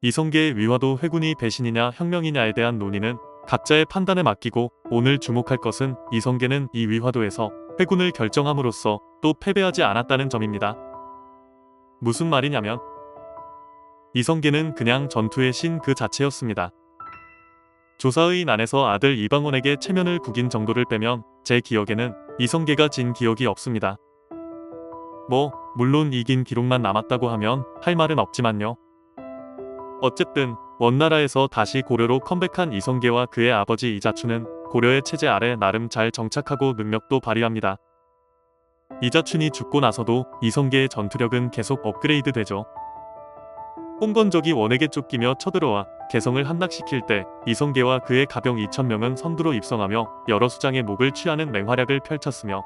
이성계의 위화도 회군이 배신이냐 혁명이냐에 대한 논의는 각자의 판단에 맡기고 오늘 주목할 것은 이성계는 이 위화도에서 회군을 결정함으로써 또 패배하지 않았다는 점입니다. 무슨 말이냐면 이성계는 그냥 전투의 신 그 자체였습니다. 조사의 난에서 아들 이방원에게 체면을 구긴 정도를 빼면 제 기억에는 이성계가 진 기억이 없습니다. 물론 이긴 기록만 남았다고 하면 할 말은 없지만요. 어쨌든 원나라에서 다시 고려로 컴백한 이성계와 그의 아버지 이자춘은 고려의 체제 아래 나름 잘 정착하고 능력도 발휘합니다. 이자춘이 죽고 나서도 이성계의 전투력은 계속 업그레이드 되죠. 홍건적이 원에게 쫓기며 쳐들어와 개성을 함락시킬 때 이성계와 그의 가병 2,000명은 선두로 입성하며 여러 수장의 목을 취하는 맹활약을 펼쳤으며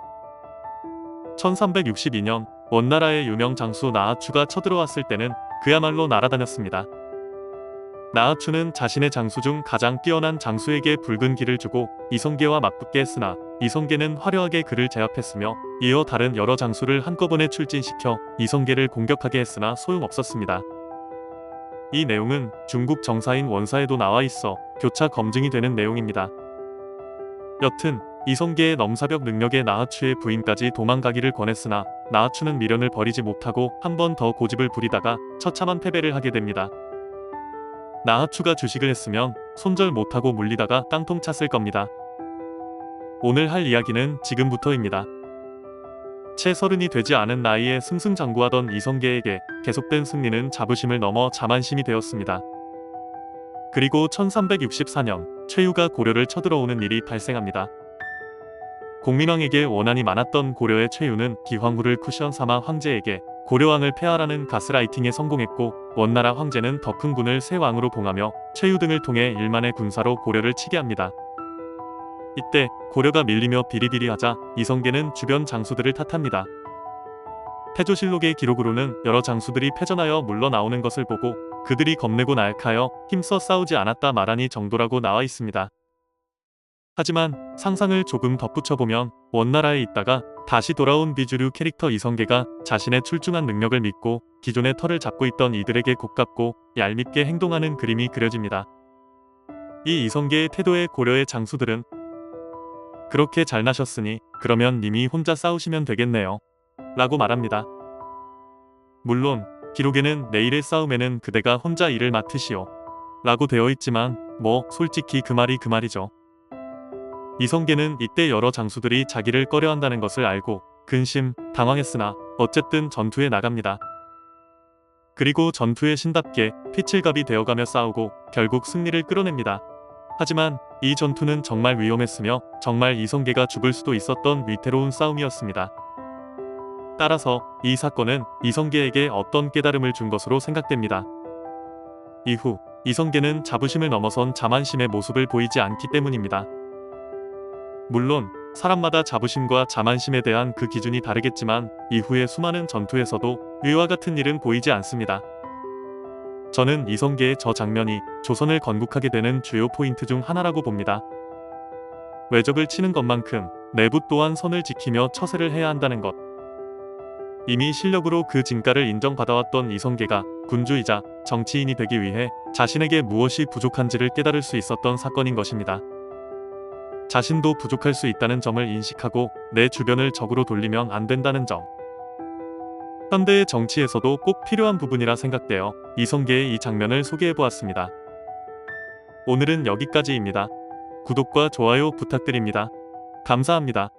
1362년 원나라의 유명 장수 나하추가 쳐들어왔을 때는 그야말로 날아다녔습니다. 나하추는 자신의 장수 중 가장 뛰어난 장수에게 붉은 길을 주고 이성계와 맞붙게 했으나 이성계는 화려하게 그를 제압했으며 이어 다른 여러 장수를 한꺼번에 출진시켜 이성계를 공격하게 했으나 소용없었습니다. 이 내용은 중국 정사인 원사에도 나와 있어 교차 검증이 되는 내용입니다. 여튼 이성계의 넘사벽 능력에 나하추의 부인까지 도망가기를 권했으나 나하추는 미련을 버리지 못하고 한 번 더 고집을 부리다가 처참한 패배를 하게 됩니다. 나하추가 주식을 했으면 손절 못하고 물리다가 깡통 찼을 겁니다. 오늘 할 이야기는 지금부터입니다. 채 30이 되지 않은 나이에 승승장구하던 이성계에게 계속된 승리는 자부심을 넘어 자만심이 되었습니다. 그리고 1364년 최유가 고려를 쳐들어오는 일이 발생합니다. 공민왕에게 원한이 많았던 고려의 최유는 기황후를 쿠션 삼아 황제에게 고려왕을 폐하라는 가스라이팅에 성공했고 원나라 황제는 더 큰 군을 새 왕으로 봉하며 최유 등을 통해 일만의 군사로 고려를 치게 합니다. 이때 고려가 밀리며 비리비리하자 이성계는 주변 장수들을 탓합니다. 태조실록의 기록으로는 여러 장수들이 패전하여 물러나오는 것을 보고 그들이 겁내고 나약하여 힘써 싸우지 않았다 말하니 정도라고 나와 있습니다. 하지만 상상을 조금 덧붙여보면 원나라에 있다가 다시 돌아온 비주류 캐릭터 이성계가 자신의 출중한 능력을 믿고 기존의 털을 잡고 있던 이들에게 고깝고 얄밉게 행동하는 그림이 그려집니다. 이 이성계의 태도에 고려의 장수들은 그렇게 잘나셨으니 그러면 님이 혼자 싸우시면 되겠네요 라고 말합니다. 물론 기록에는 내일의 싸움에는 그대가 혼자 일을 맡으시오 라고 되어 있지만 솔직히 그 말이 그 말이죠. 이성계는 이때 여러 장수들이 자기를 꺼려한다는 것을 알고 근심, 당황했으나 어쨌든 전투에 나갑니다. 그리고 전투에 신답게 피칠갑이 되어가며 싸우고 결국 승리를 끌어냅니다. 하지만 이 전투는 정말 위험했으며 정말 이성계가 죽을 수도 있었던 위태로운 싸움이었습니다. 따라서 이 사건은 이성계에게 어떤 깨달음을 준 것으로 생각됩니다. 이후 이성계는 자부심을 넘어선 자만심의 모습을 보이지 않기 때문입니다. 물론 사람마다 자부심과 자만심에 대한 그 기준이 다르겠지만 이후의 수많은 전투에서도 위와 같은 일은 보이지 않습니다. 저는 이성계의 저 장면이 조선을 건국하게 되는 주요 포인트 중 하나라고 봅니다. 외적을 치는 것만큼 내부 또한 선을 지키며 처세를 해야 한다는 것. 이미 실력으로 그 진가를 인정받아왔던 이성계가 군주이자 정치인이 되기 위해 자신에게 무엇이 부족한지를 깨달을 수 있었던 사건인 것입니다. 자신도 부족할 수 있다는 점을 인식하고 내 주변을 적으로 돌리면 안 된다는 점. 현대의 정치에서도 꼭 필요한 부분이라 생각되어 이성계의 이 장면을 소개해보았습니다. 오늘은 여기까지입니다. 구독과 좋아요 부탁드립니다. 감사합니다.